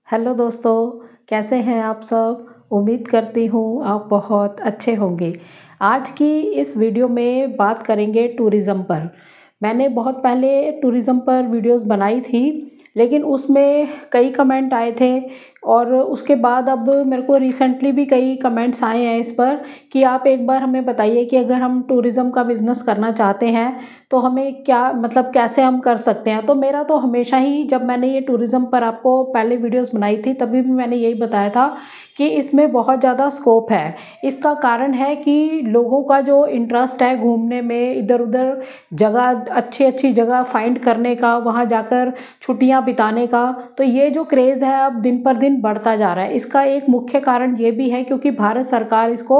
Hello दोस्तों, कैसे हैं आप सब। उम्मीद करती हूँ आप बहुत अच्छे होंगे। आज की इस वीडियो में बात करेंगे टूरिज़्म पर। मैंने बहुत पहले टूरिज़्म पर वीडियोस बनाई थी, लेकिन उसमें कई कमेंट आए थे और उसके बाद अब मेरे को रिसेंटली भी कई कमेंट्स आए हैं इस पर कि आप एक बार हमें बताइए कि अगर हम टूरिज़्म का बिज़नेस करना चाहते हैं तो हमें क्या मतलब कैसे हम कर सकते हैं। तो मेरा तो हमेशा ही, जब मैंने ये टूरिज़्म पर आपको पहले वीडियोस बनाई थी तभी भी मैंने यही बताया था कि इसमें बहुत ज़्यादा स्कोप है। इसका कारण है कि लोगों का जो इंटरेस्ट है घूमने में, इधर उधर जगह, अच्छी अच्छी जगह फाइंड करने का, वहाँ जाकर छुट्टियाँ बिताने का, तो ये जो क्रेज़ है अब दिन पर दिन बढ़ता जा रहा है। इसका एक मुख्य कारण ये भी है क्योंकि भारत सरकार इसको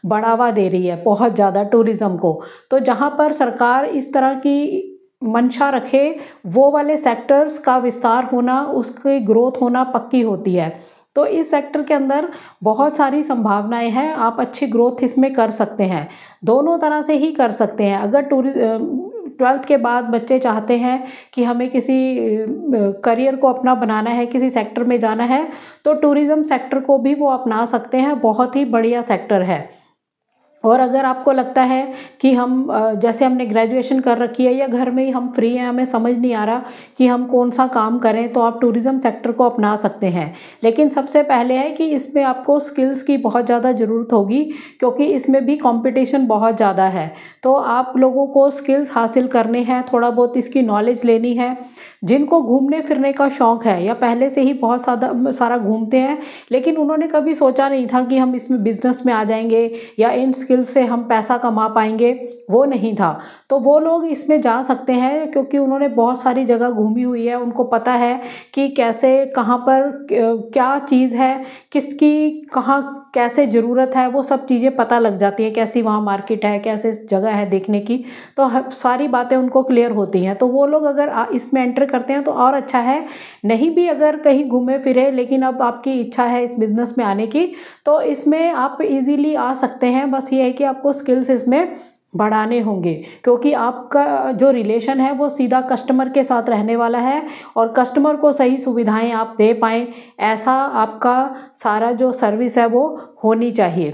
बढ़ावा दे रही है बहुत ज़्यादा टूरिज़्म को। तो जहाँ पर सरकार इस तरह की मंशा रखे, वो वाले सेक्टर्स का विस्तार होना, उसकी ग्रोथ होना पक्की होती है। तो इस सेक्टर के अंदर बहुत सारी संभावनाएं हैं, आप अच्छी ग्रोथ इसमें कर सकते हैं। दोनों तरह से ही कर सकते हैं। अगर 12th के बाद बच्चे चाहते हैं कि हमें किसी करियर को अपना बनाना है, किसी सेक्टर में जाना है, तो टूरिज़्म सेक्टर को भी वो अपना सकते हैं। बहुत ही बढ़िया सेक्टर है। और अगर आपको लगता है कि हम जैसे हमने ग्रेजुएशन कर रखी है या घर में ही हम फ्री हैं, हमें समझ नहीं आ रहा कि हम कौन सा काम करें, तो आप टूरिज़्म सेक्टर को अपना सकते हैं। लेकिन सबसे पहले है कि इसमें आपको स्किल्स की बहुत ज़्यादा ज़रूरत होगी, क्योंकि इसमें भी कंपटीशन बहुत ज़्यादा है। तो आप लोगों को स्किल्स हासिल करने हैं, थोड़ा बहुत इसकी नॉलेज लेनी है। जिनको घूमने फिरने का शौक़ है या पहले से ही बहुत सारा घूमते हैं, लेकिन उन्होंने कभी सोचा नहीं था कि हम इसमें बिज़नेस में आ जाएंगे या इन स्किल से हम पैसा कमा पाएंगे, वो नहीं था। तो वो लोग इसमें जा सकते हैं क्योंकि उन्होंने बहुत सारी जगह घूमी हुई है, उनको पता है कि कैसे, कहाँ पर क्या चीज़ है, किसकी कहाँ कैसे ज़रूरत है, वो सब चीज़ें पता लग जाती हैं। कैसी वहाँ मार्केट है, कैसे जगह है देखने की, तो सारी बातें उनको क्लियर होती हैं। तो वो लोग अगर इसमें एंटर करते हैं तो और अच्छा है। नहीं भी अगर कहीं घूमे फिरे, लेकिन अब आपकी इच्छा है इस बिज़नेस में आने की, तो इसमें आप इजीली आ सकते हैं। बस ये है कि आपको स्किल्स इसमें बढ़ाने होंगे, क्योंकि आपका जो रिलेशन है वो सीधा कस्टमर के साथ रहने वाला है और कस्टमर को सही सुविधाएं आप दे पाएँ, ऐसा आपका सारा जो सर्विस है वो होनी चाहिए।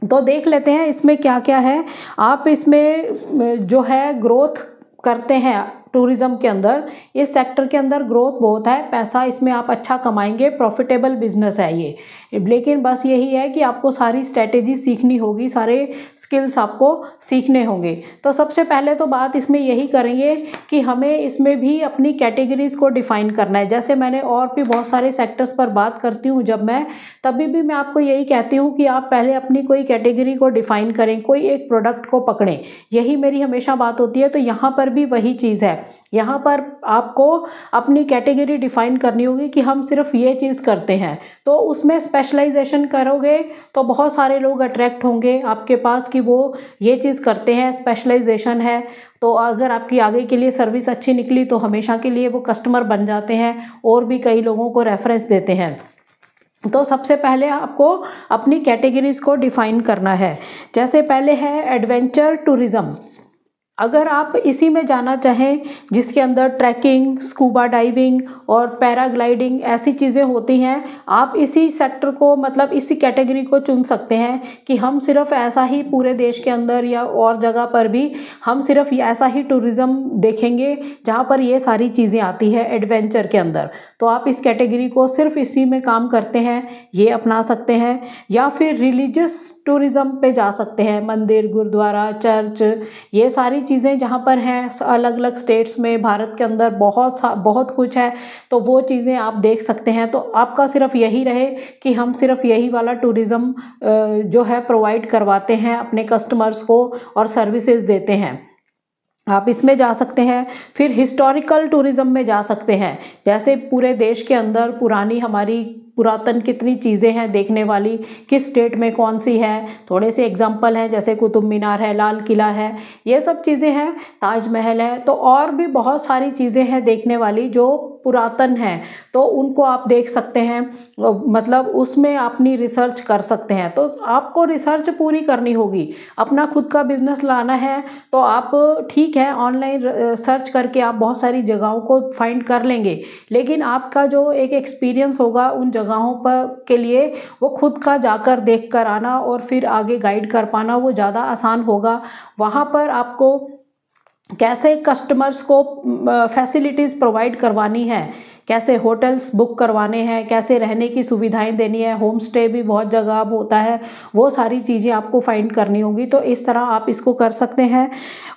तो देख लेते हैं इसमें क्या क्या है। आप इसमें जो है ग्रोथ करते हैं टूरिज़्म के अंदर, इस सेक्टर के अंदर ग्रोथ बहुत है, पैसा इसमें आप अच्छा कमाएंगे, प्रॉफिटेबल बिजनेस है ये। लेकिन बस यही है कि आपको सारी स्ट्रेटेजी सीखनी होगी, सारे स्किल्स आपको सीखने होंगे। तो सबसे पहले तो बात इसमें यही करेंगे कि हमें इसमें भी अपनी कैटेगरीज़ को डिफ़ाइन करना है। जैसे मैंने और भी बहुत सारे सेक्टर्स पर बात करती हूँ जब मैं, तभी भी मैं आपको यही कहती हूँ कि आप पहले अपनी कोई कैटेगरी को डिफ़ाइन करें, कोई एक प्रोडक्ट को पकड़ें। यही मेरी हमेशा बात होती है। तो यहाँ पर भी वही चीज़ है। यहाँ पर आपको अपनी कैटेगरी डिफाइन करनी होगी कि हम सिर्फ ये चीज़ करते हैं। तो उसमें स्पेशलाइजेशन करोगे तो बहुत सारे लोग अट्रैक्ट होंगे आपके पास कि वो ये चीज़ करते हैं, स्पेशलाइजेशन है। तो अगर आपकी आगे के लिए सर्विस अच्छी निकली तो हमेशा के लिए वो कस्टमर बन जाते हैं और भी कई लोगों को रेफरेंस देते हैं। तो सबसे पहले आपको अपनी कैटेगरीज को डिफाइन करना है। जैसे पहले है एडवेंचर टूरिज़्म। अगर आप इसी में जाना चाहें जिसके अंदर ट्रैकिंग, स्कूबा डाइविंग और पैराग्लाइडिंग ऐसी चीज़ें होती हैं, आप इसी सेक्टर को, मतलब इसी कैटेगरी को चुन सकते हैं कि हम सिर्फ ऐसा ही पूरे देश के अंदर या और जगह पर भी हम सिर्फ ऐसा ही टूरिज़्म देखेंगे जहाँ पर ये सारी चीज़ें आती है एडवेंचर के अंदर। तो आप इस कैटेगरी को सिर्फ इसी में काम करते हैं, ये अपना सकते हैं। या फिर रिलीजियस टूरिज़्म पे जा सकते हैं, मंदिर, गुरुद्वारा, चर्च, ये सारी चीज़ें जहाँ पर हैं अलग अलग स्टेट्स में, भारत के अंदर बहुत कुछ है, तो वो चीज़ें आप देख सकते हैं। तो आपका सिर्फ यही रहे कि हम सिर्फ यही वाला टूरिज़्म जो है प्रोवाइड करवाते हैं अपने कस्टमर्स को और सर्विसेज देते हैं, आप इसमें जा सकते हैं। फिर हिस्टोरिकल टूरिज़्म में जा सकते हैं। जैसे पूरे देश के अंदर पुरानी, हमारी पुरातन कितनी चीज़ें हैं देखने वाली, किस स्टेट में कौन सी है, थोड़े से एग्जांपल हैं जैसे कुतुब मीनार है, लाल किला है, ये सब चीज़ें हैं, ताजमहल है। तो और भी बहुत सारी चीज़ें हैं देखने वाली जो पुरातन हैं तो उनको आप देख सकते हैं, मतलब उसमें अपनी रिसर्च कर सकते हैं। तो आपको रिसर्च पूरी करनी होगी। अपना खुद का बिजनेस लाना है तो आप ठीक है ऑनलाइन सर्च करके आप बहुत सारी जगहों को फाइंड कर लेंगे, लेकिन आपका जो एक एक्सपीरियंस होगा उन जगहों पर के लिए वो खुद का जाकर देख कर आना और फिर आगे गाइड कर पाना वो ज़्यादा आसान होगा। वहाँ पर आपको कैसे कस्टमर्स को फैसिलिटीज़ प्रोवाइड करवानी है, कैसे होटल्स बुक करवाने हैं, कैसे रहने की सुविधाएं देनी है, होम स्टे भी बहुत जगह अब होता है, वो सारी चीज़ें आपको फाइंड करनी होगी। तो इस तरह आप इसको कर सकते हैं।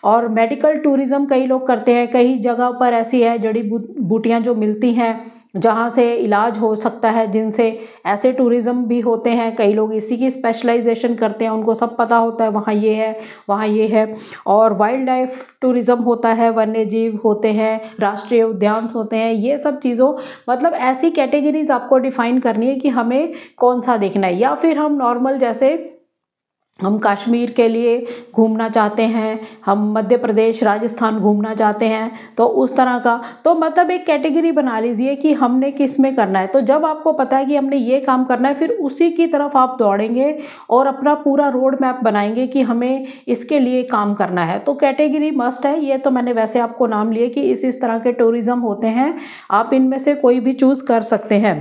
और मेडिकल टूरिज़्म कई लोग करते हैं, कई जगह पर ऐसी है जड़ी बूटियाँ जो मिलती हैं जहाँ से इलाज हो सकता है, जिनसे ऐसे टूरिज़्म भी होते हैं। कई लोग इसी की स्पेशलाइजेशन करते हैं, उनको सब पता होता है वहाँ ये है वहाँ ये है। और वाइल्ड लाइफ टूरिज़्म होता है, वन्य जीव होते हैं, राष्ट्रीय उद्यान होते हैं, ये सब चीज़ों मतलब ऐसी कैटेगरीज आपको डिफाइन करनी है कि हमें कौन सा देखना है। या फिर हम नॉर्मल जैसे हम कश्मीर के लिए घूमना चाहते हैं, हम मध्य प्रदेश राजस्थान घूमना चाहते हैं, तो उस तरह का तो मतलब एक कैटेगरी बना लीजिए कि हमने किस में करना है। तो जब आपको पता है कि हमने ये काम करना है, फिर उसी की तरफ आप दौड़ेंगे और अपना पूरा रोड मैप बनाएंगे कि हमें इसके लिए काम करना है। तो कैटेगरी मस्ट है। ये तो मैंने वैसे आपको नाम लिए कि इस तरह के टूरिज़्म होते हैं, आप इनमें से कोई भी चूज़ कर सकते हैं।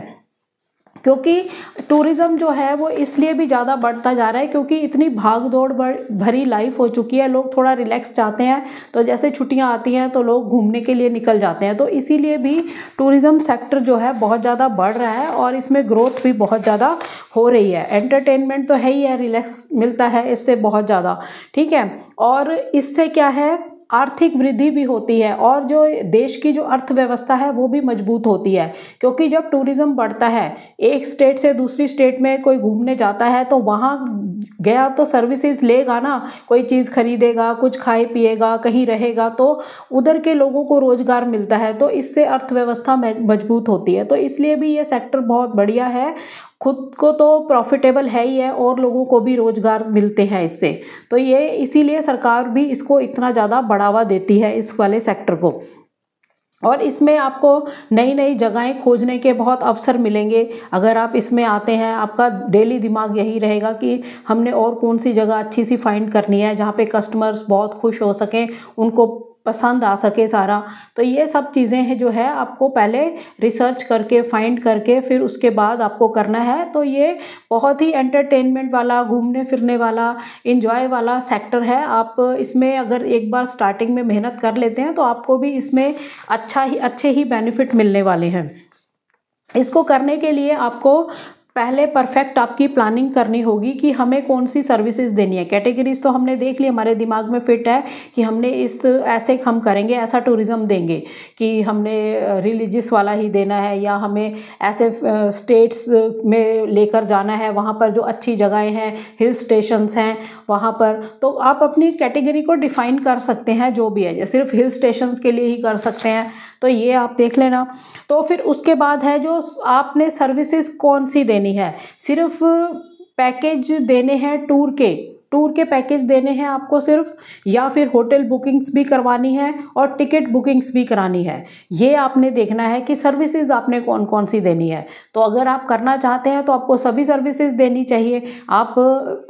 क्योंकि टूरिज़्म जो है वो इसलिए भी ज़्यादा बढ़ता जा रहा है क्योंकि इतनी भाग दौड़ भरी लाइफ हो चुकी है, लोग थोड़ा रिलैक्स चाहते हैं। तो जैसे छुट्टियां आती हैं तो लोग घूमने के लिए निकल जाते हैं, तो इसीलिए भी टूरिज़्म सेक्टर जो है बहुत ज़्यादा बढ़ रहा है और इसमें ग्रोथ भी बहुत ज़्यादा हो रही है। एंटरटेनमेंट तो है ही है, रिलैक्स मिलता है इससे बहुत ज़्यादा, ठीक है। और इससे क्या है, आर्थिक वृद्धि भी होती है और जो देश की जो अर्थव्यवस्था है वो भी मजबूत होती है। क्योंकि जब टूरिज़्म बढ़ता है, एक स्टेट से दूसरी स्टेट में कोई घूमने जाता है तो वहाँ गया तो सर्विसेज लेगा ना, कोई चीज़ खरीदेगा, कुछ खाए पिएगा, कहीं रहेगा, तो उधर के लोगों को रोज़गार मिलता है, तो इससे अर्थव्यवस्था मजबूत होती है। तो इसलिए भी ये सेक्टर बहुत बढ़िया है, खुद को तो प्रॉफिटेबल है ही है और लोगों को भी रोज़गार मिलते हैं इससे। तो ये इसीलिए सरकार भी इसको इतना ज़्यादा बढ़ावा देती है इस वाले सेक्टर को। और इसमें आपको नई नई जगहें खोजने के बहुत अवसर मिलेंगे। अगर आप इसमें आते हैं, आपका डेली दिमाग यही रहेगा कि हमने और कौन सी जगह अच्छी सी फाइंड करनी है जहाँ पे कस्टमर्स बहुत खुश हो सकें, उनको पसंद आ सके सारा। तो ये सब चीज़ें हैं जो है आपको पहले रिसर्च करके फाइंड करके फिर उसके बाद आपको करना है। तो ये बहुत ही एंटरटेनमेंट वाला, घूमने फिरने वाला, इंजॉय वाला सेक्टर है। आप इसमें अगर एक बार स्टार्टिंग में मेहनत कर लेते हैं तो आपको भी इसमें अच्छे ही बेनिफिट मिलने वाले हैं। इसको करने के लिए आपको पहले परफेक्ट आपकी प्लानिंग करनी होगी कि हमें कौन सी सर्विसेज देनी है। कैटेगरीज तो हमने देख ली, हमारे दिमाग में फिट है कि हमने इस ऐसे हम करेंगे, ऐसा टूरिज़्म देंगे कि हमने रिलीजियस वाला ही देना है, या हमें ऐसे स्टेट्स में लेकर जाना है वहाँ पर जो अच्छी जगहें हैं, हिल स्टेशंस हैं वहाँ पर। तो आप अपनी कैटेगरी को डिफ़ाइन कर सकते हैं जो भी है, सिर्फ हिल स्टेशंस के लिए ही कर सकते हैं, तो ये आप देख लेना। तो फिर उसके बाद है जो आपने सर्विसेज कौन सी देनी है। सिर्फ पैकेज देने हैं टूर के पैकेज देने हैं आपको सिर्फ, या फिर होटल बुकिंग्स भी करवानी है और टिकट बुकिंग्स भी करानी है। ये आपने देखना है कि सर्विसेज आपने कौन कौन सी देनी है। तो अगर आप करना चाहते हैं तो आपको सभी सर्विसेज देनी चाहिए। आप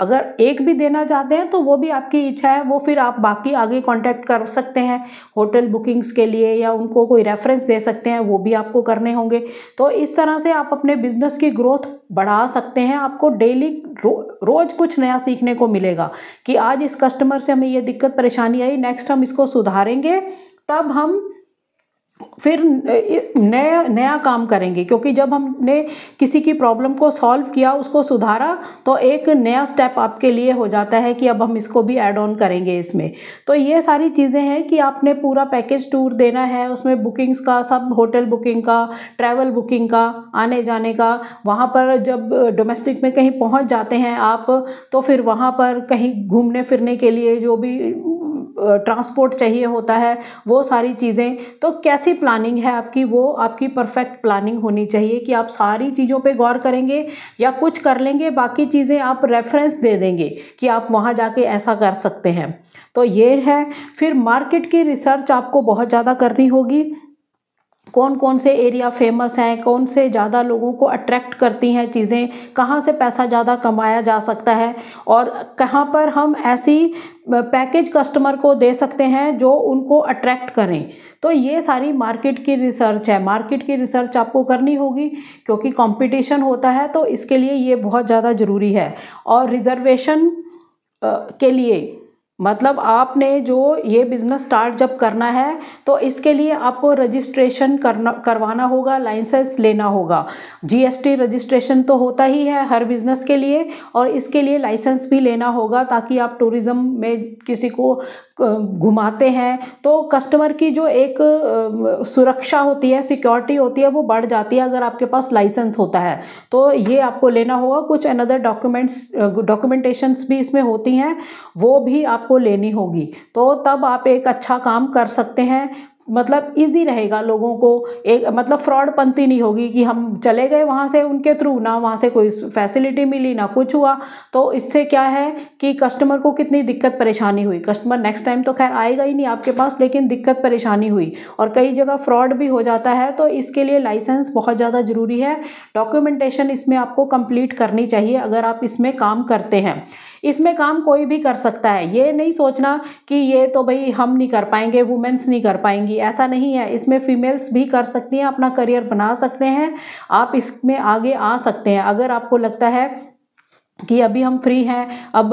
अगर एक भी देना चाहते हैं तो वो भी आपकी इच्छा है, वो फिर आप बाकी आगे कांटेक्ट कर सकते हैं होटल बुकिंग्स के लिए, या उनको कोई रेफरेंस दे सकते हैं, वो भी आपको करने होंगे। तो इस तरह से आप अपने बिजनेस की ग्रोथ बढ़ा सकते हैं। आपको डेली रोज कुछ नया सीखने को मिलेगा कि आज इस कस्टमर से हमें ये दिक्कत परेशानी आई, नेक्स्ट हम इसको सुधारेंगे, तब हम फिर नया काम करेंगे। क्योंकि जब हमने किसी की प्रॉब्लम को सॉल्व किया, उसको सुधारा, तो एक नया स्टेप आपके लिए हो जाता है कि अब हम इसको भी ऐड ऑन करेंगे इसमें। तो ये सारी चीज़ें हैं कि आपने पूरा पैकेज टूर देना है, उसमें बुकिंग्स का सब, होटल बुकिंग का, ट्रैवल बुकिंग का, आने जाने का, वहाँ पर जब डोमेस्टिक में कहीं पहुँच जाते हैं आप, तो फिर वहाँ पर कहीं घूमने फिरने के लिए जो भी ट्रांसपोर्ट चाहिए होता है, वो सारी चीज़ें। तो कैसी प्लानिंग है आपकी, वो आपकी परफेक्ट प्लानिंग होनी चाहिए कि आप सारी चीज़ों पे गौर करेंगे या कुछ कर लेंगे, बाकी चीज़ें आप रेफरेंस दे देंगे कि आप वहाँ जाके ऐसा कर सकते हैं। तो ये है। फिर मार्केट की रिसर्च आपको बहुत ज़्यादा करनी होगी। कौन कौन से एरिया फेमस हैं, कौन से ज़्यादा लोगों को अट्रैक्ट करती हैं चीज़ें, कहाँ से पैसा ज़्यादा कमाया जा सकता है और कहाँ पर हम ऐसी पैकेज कस्टमर को दे सकते हैं जो उनको अट्रैक्ट करें। तो ये सारी मार्केट की रिसर्च है। मार्केट की रिसर्च आपको करनी होगी क्योंकि कंपटीशन होता है, तो इसके लिए ये बहुत ज़्यादा ज़रूरी है। और रिजर्वेशन के लिए मतलब आपने जो ये बिज़नेस स्टार्ट जब करना है तो इसके लिए आपको रजिस्ट्रेशन करवाना होगा, लाइसेंस लेना होगा। जीएसटी रजिस्ट्रेशन तो होता ही है हर बिज़नेस के लिए, और इसके लिए लाइसेंस भी लेना होगा ताकि आप टूरिज़्म में किसी को घुमाते हैं तो कस्टमर की जो एक सुरक्षा होती है, सिक्योरिटी होती है, वो बढ़ जाती है अगर आपके पास लाइसेंस होता है। तो ये आपको लेना होगा। कुछ अनदर डॉक्यूमेंटेशंस भी इसमें होती हैं, वो भी आपको लेनी होगी। तो तब आप एक अच्छा काम कर सकते हैं। मतलब इजी रहेगा लोगों को, एक मतलब फ्रॉडपंती नहीं होगी कि हम चले गए वहाँ से उनके थ्रू, ना वहाँ से कोई फैसिलिटी मिली ना कुछ हुआ। तो इससे क्या है कि कस्टमर को कितनी दिक्कत परेशानी हुई। कस्टमर नेक्स्ट टाइम तो खैर आएगा ही नहीं आपके पास, लेकिन दिक्कत परेशानी हुई और कई जगह फ्रॉड भी हो जाता है। तो इसके लिए लाइसेंस बहुत ज़्यादा ज़रूरी है। डॉक्यूमेंटेशन इसमें आपको कंप्लीट करनी चाहिए अगर आप इसमें काम करते हैं। इसमें काम कोई भी कर सकता है, ये नहीं सोचना कि ये तो भाई हम नहीं कर पाएंगे, वुमेन्स नहीं कर पाएंगी, ऐसा नहीं है। इसमें फीमेल्स भी कर सकती हैं, अपना करियर बना सकते हैं, आप इसमें आगे आ सकते हैं। अगर आपको लगता है कि अभी हम फ्री हैं, अब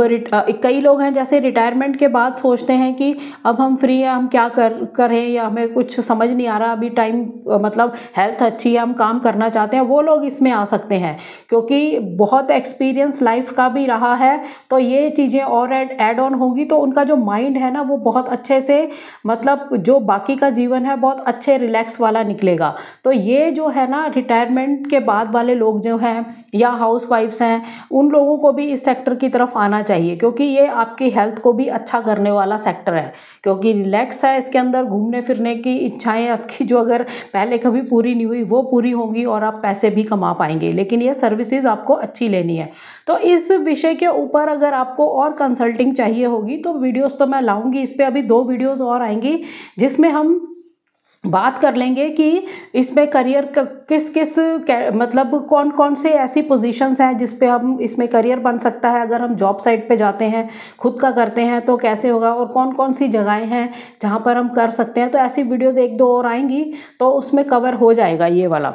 कई लोग हैं जैसे रिटायरमेंट के बाद सोचते हैं कि अब हम फ्री हैं, हम क्या करें या हमें कुछ समझ नहीं आ रहा, अभी टाइम मतलब हेल्थ अच्छी है, हम काम करना चाहते हैं, वो लोग इसमें आ सकते हैं क्योंकि बहुत एक्सपीरियंस लाइफ का भी रहा है। तो ये चीज़ें और ऐड ऑन होंगी तो उनका जो माइंड है ना वो बहुत अच्छे से, मतलब जो बाकी का जीवन है बहुत अच्छे रिलैक्स वाला निकलेगा। तो ये जो है ना रिटायरमेंट के बाद वाले लोग जो हैं या हाउस वाइफ्स हैं, उन लोगों को भी इस सेक्टर की तरफ आना चाहिए क्योंकि ये आपकी हेल्थ को भी अच्छा करने वाला सेक्टर है। क्योंकि रिलैक्स है इसके अंदर, घूमने फिरने की इच्छाएं आपकी जो अगर पहले कभी पूरी नहीं हुई वो पूरी होंगी और आप पैसे भी कमा पाएंगे। लेकिन ये सर्विसेज आपको अच्छी लेनी है। तो इस विषय के ऊपर अगर आपको और कंसल्टिंग चाहिए होगी तो वीडियोस तो मैं लाऊंगी, इस पर अभी 2 वीडियोस और आएंगी जिसमें हम बात कर लेंगे कि इसमें करियर किस किस मतलब कौन कौन से ऐसी पोजीशंस हैं जिस पे हम इसमें करियर बन सकता है। अगर हम जॉब साइट पे जाते हैं, खुद का करते हैं तो कैसे होगा, और कौन कौन सी जगहें हैं जहाँ पर हम कर सकते हैं। तो ऐसी वीडियोस 1-2 और आएंगी तो उसमें कवर हो जाएगा ये वाला।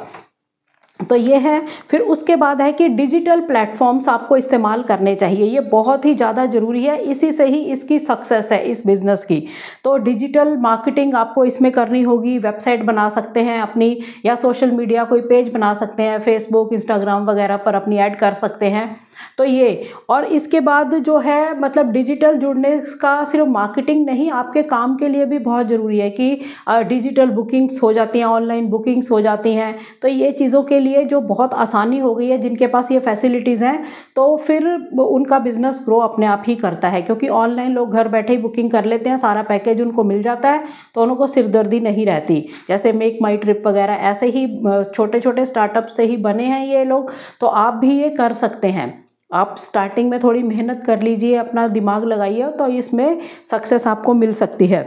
तो ये है। फिर उसके बाद है कि डिजिटल प्लेटफॉर्म्स आपको इस्तेमाल करने चाहिए, ये बहुत ही ज़्यादा ज़रूरी है, इसी से ही इसकी सक्सेस है इस बिज़नेस की। तो डिजिटल मार्केटिंग आपको इसमें करनी होगी। वेबसाइट बना सकते हैं अपनी, या सोशल मीडिया कोई पेज बना सकते हैं, फेसबुक इंस्टाग्राम वगैरह पर अपनी ऐड कर सकते हैं। तो ये, और इसके बाद जो है मतलब डिजिटल जुड़ने का सिर्फ मार्केटिंग नहीं, आपके काम के लिए भी बहुत ज़रूरी है कि डिजिटल बुकिंग्स हो जाती हैं, ऑनलाइन बुकिंग्स हो जाती हैं। तो ये चीज़ों के लिए जो बहुत आसानी हो गई है, जिनके पास ये फैसिलिटीज़ हैं तो फिर उनका बिज़नेस ग्रो अपने आप ही करता है क्योंकि ऑनलाइन लोग घर बैठे ही बुकिंग कर लेते हैं, सारा पैकेज उनको मिल जाता है तो उनको सिरदर्दी नहीं रहती। जैसे मेक माई ट्रिप वगैरह ऐसे ही छोटे छोटे स्टार्टअप से ही बने हैं ये लोग, तो आप भी ये कर सकते हैं। आप स्टार्टिंग में थोड़ी मेहनत कर लीजिए, अपना दिमाग लगाइए तो इसमें सक्सेस आपको मिल सकती है।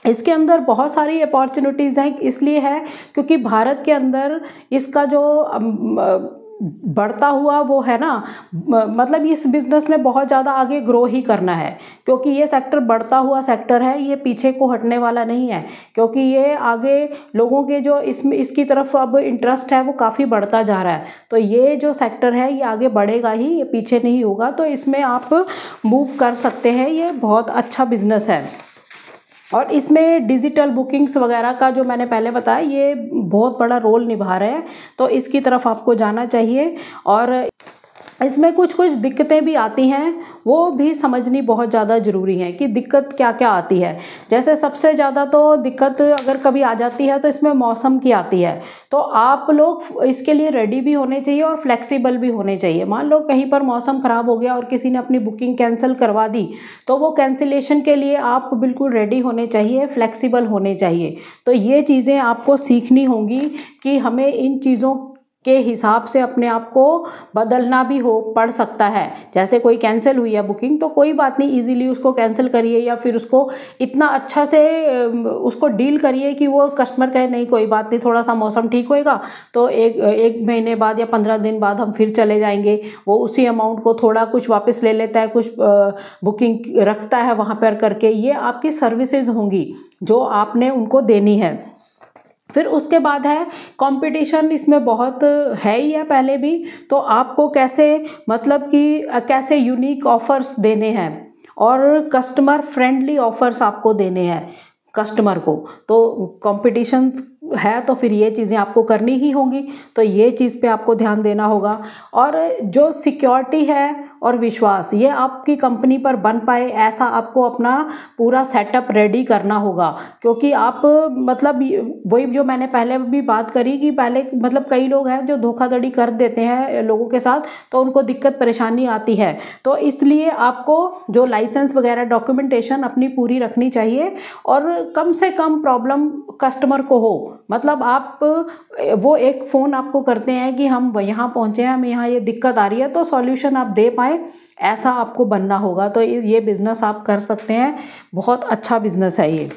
इसके अंदर बहुत सारी अपॉर्चुनिटीज़ हैं, इसलिए है क्योंकि भारत के अंदर इसका जो बढ़ता हुआ वो है ना, मतलब इस बिज़नेस ने बहुत ज़्यादा आगे ग्रो ही करना है क्योंकि ये सेक्टर बढ़ता हुआ सेक्टर है, ये पीछे को हटने वाला नहीं है क्योंकि ये आगे लोगों के जो इसमें इसकी तरफ अब इंटरेस्ट है वो काफ़ी बढ़ता जा रहा है। तो ये जो सेक्टर है ये आगे बढ़ेगा ही, ये पीछे नहीं होगा। तो इसमें आप मूव कर सकते हैं, ये बहुत अच्छा बिज़नेस है। और इसमें डिजिटल बुकिंग्स वगैरह का जो मैंने पहले बताया ये बहुत बड़ा रोल निभा रहे हैं, तो इसकी तरफ आपको जाना चाहिए। और इसमें कुछ कुछ दिक्कतें भी आती हैं, वो भी समझनी बहुत ज़्यादा ज़रूरी है कि दिक्कत क्या क्या आती है। जैसे सबसे ज़्यादा तो दिक्कत अगर कभी आ जाती है तो इसमें मौसम की आती है। तो आप लोग इसके लिए रेडी भी होने चाहिए और फ्लेक्सिबल भी होने चाहिए। मान लो कहीं पर मौसम ख़राब हो गया और किसी ने अपनी बुकिंग कैंसिल करवा दी, तो वो कैंसिलेशन के लिए आप बिल्कुल रेडी होने चाहिए, फ्लेक्सिबल होने चाहिए। तो ये चीज़ें आपको सीखनी होंगी कि हमें इन चीज़ों के हिसाब से अपने आप को बदलना भी पड़ सकता है। जैसे कोई कैंसिल हुई है बुकिंग तो कोई बात नहीं, इजीली उसको कैंसिल करिए या फिर उसको इतना अच्छा से उसको डील करिए कि वो कस्टमर कहे नहीं कोई बात नहीं, थोड़ा सा मौसम ठीक होएगा तो एक महीने बाद या 15 दिन बाद हम फिर चले जाएंगे। वो उसी अमाउंट को थोड़ा कुछ वापस ले लेता है, कुछ बुकिंग रखता है वहाँ पर करके। ये आपकी सर्विसेज होंगी जो आपने उनको देनी है। फिर उसके बाद है कंपटीशन, इसमें बहुत है ही है पहले भी। तो आपको कैसे मतलब कि कैसे यूनिक ऑफर्स देने हैं और कस्टमर फ्रेंडली ऑफर्स आपको देने हैं कस्टमर को। तो कंपटीशन है तो फिर ये चीज़ें आपको करनी ही होंगी, तो ये चीज़ पे आपको ध्यान देना होगा। और जो सिक्योरिटी है और विश्वास, ये आपकी कंपनी पर बन पाए ऐसा आपको अपना पूरा सेटअप रेडी करना होगा। क्योंकि आप मतलब वही जो मैंने पहले भी बात करी कि पहले मतलब कई लोग हैं जो धोखाधड़ी कर देते हैं लोगों के साथ, तो उनको दिक्कत परेशानी आती है। तो इसलिए आपको जो लाइसेंस वगैरह डॉक्यूमेंटेशन अपनी पूरी रखनी चाहिए और कम से कम प्रॉब्लम कस्टमर को हो। मतलब आप वो एक फ़ोन आपको करते हैं कि हम यहाँ पहुँचे हैं, हमें यहाँ ये दिक्कत आ रही है, तो सॉल्यूशन आप दे पाएँ ऐसा आपको बनना होगा। तो ये बिज़नेस आप कर सकते हैं, बहुत अच्छा बिज़नेस है ये।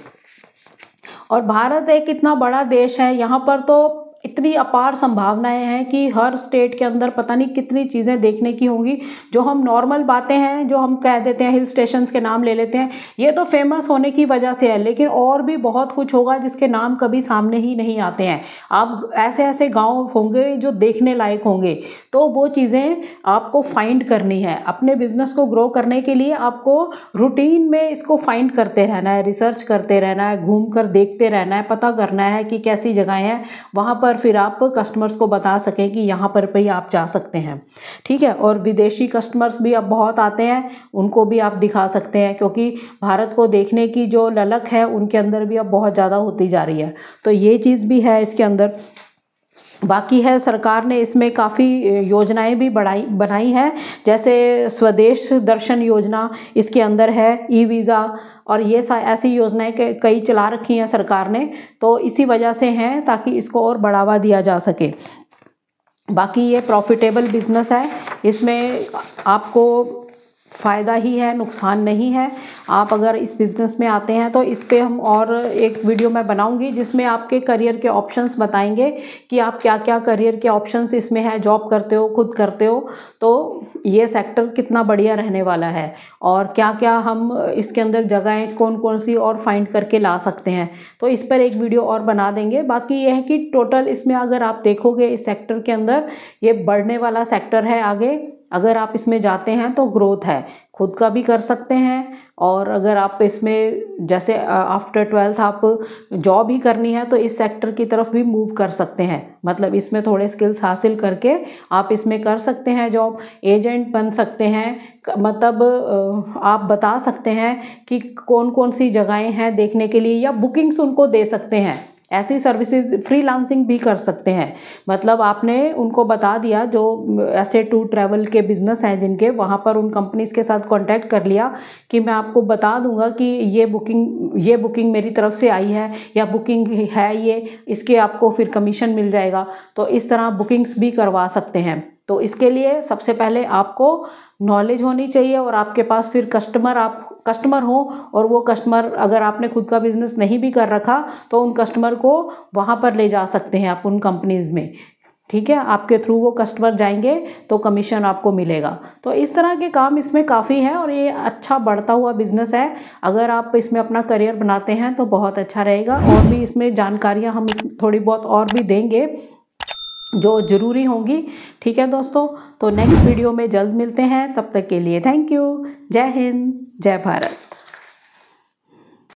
और भारत एक इतना बड़ा देश है, यहाँ पर तो इतनी अपार संभावनाएं हैं कि हर स्टेट के अंदर पता नहीं कितनी चीज़ें देखने की होंगी। जो हम नॉर्मल बातें हैं जो हम कह देते हैं, हिल स्टेशंस के नाम ले लेते हैं, ये तो फेमस होने की वजह से है, लेकिन और भी बहुत कुछ होगा जिसके नाम कभी सामने ही नहीं आते हैं। आप ऐसे ऐसे गांव होंगे जो देखने लायक होंगे, तो वो चीज़ें आपको फाइंड करनी है। अपने बिजनेस को ग्रो करने के लिए आपको रूटीन में इसको फाइंड करते रहना है, रिसर्च करते रहना है, घूम कर देखते रहना है, पता करना है कि कैसी जगहें हैं, वहाँ पर फिर आप कस्टमर्स को बता सकें कि यहाँ पर भी आप जा सकते हैं। ठीक है। और विदेशी कस्टमर्स भी अब बहुत आते हैं, उनको भी आप दिखा सकते हैं, क्योंकि भारत को देखने की जो ललक है उनके अंदर भी अब बहुत ज़्यादा होती जा रही है। तो ये चीज़ भी है इसके अंदर। बाकी है सरकार ने इसमें काफ़ी योजनाएं भी बनाई हैं, जैसे स्वदेश दर्शन योजना इसके अंदर है, ई वीज़ा और ये ऐसी योजनाएं कई चला रखी हैं सरकार ने। तो इसी वजह से हैं ताकि इसको और बढ़ावा दिया जा सके। बाकी ये प्रॉफिटेबल बिजनेस है, इसमें आपको फ़ायदा ही है, नुकसान नहीं है। आप अगर इस बिज़नेस में आते हैं तो इस पे हम और एक वीडियो मैं बनाऊंगी जिसमें आपके करियर के ऑप्शंस बताएंगे कि आप क्या क्या करियर के ऑप्शंस इसमें है, जॉब करते हो, खुद करते हो, तो ये सेक्टर कितना बढ़िया रहने वाला है और क्या क्या हम इसके अंदर जगहें कौन कौन सी और फाइंड करके ला सकते हैं। तो इस पर एक वीडियो और बना देंगे। बाकी ये है कि टोटल इसमें अगर आप देखोगे इस सेक्टर के अंदर ये बढ़ने वाला सेक्टर है आगे। अगर आप इसमें जाते हैं तो ग्रोथ है, खुद का भी कर सकते हैं और अगर आप इसमें जैसे आफ्टर 12th आप जॉब ही करनी है तो इस सेक्टर की तरफ भी मूव कर सकते हैं। मतलब इसमें थोड़े स्किल्स हासिल करके आप इसमें कर सकते हैं जॉब, एजेंट बन सकते हैं। मतलब आप बता सकते हैं कि कौन कौन सी जगहें हैं देखने के लिए, या बुकिंग्स उनको दे सकते हैं। ऐसी सर्विसेज फ्रीलांसिंग भी कर सकते हैं। मतलब आपने उनको बता दिया, जो ऐसे टूर ट्रैवल के बिज़नेस हैं जिनके, वहाँ पर उन कंपनीज़ के साथ कांटेक्ट कर लिया कि मैं आपको बता दूंगा कि ये बुकिंग मेरी तरफ से आई है या बुकिंग है ये, इसके आपको फिर कमीशन मिल जाएगा। तो इस तरह बुकिंग्स भी करवा सकते हैं। तो इसके लिए सबसे पहले आपको नॉलेज होनी चाहिए और आपके पास फिर कस्टमर हो, और वो कस्टमर अगर आपने खुद का बिज़नेस नहीं भी कर रखा तो उन कस्टमर को वहाँ पर ले जा सकते हैं आप उन कंपनीज़ में। ठीक है, आपके थ्रू वो कस्टमर जाएंगे तो कमीशन आपको मिलेगा। तो इस तरह के काम इसमें काफ़ी हैं और ये अच्छा बढ़ता हुआ बिज़नेस है। अगर आप इसमें अपना करियर बनाते हैं तो बहुत अच्छा रहेगा। और भी इसमें जानकारियाँ हम थोड़ी बहुत और भी देंगे जो ज़रूरी होंगी। ठीक है दोस्तों, तो नेक्स्ट वीडियो में जल्द मिलते हैं। तब तक के लिए थैंक यू। जय हिंद, जय भारत।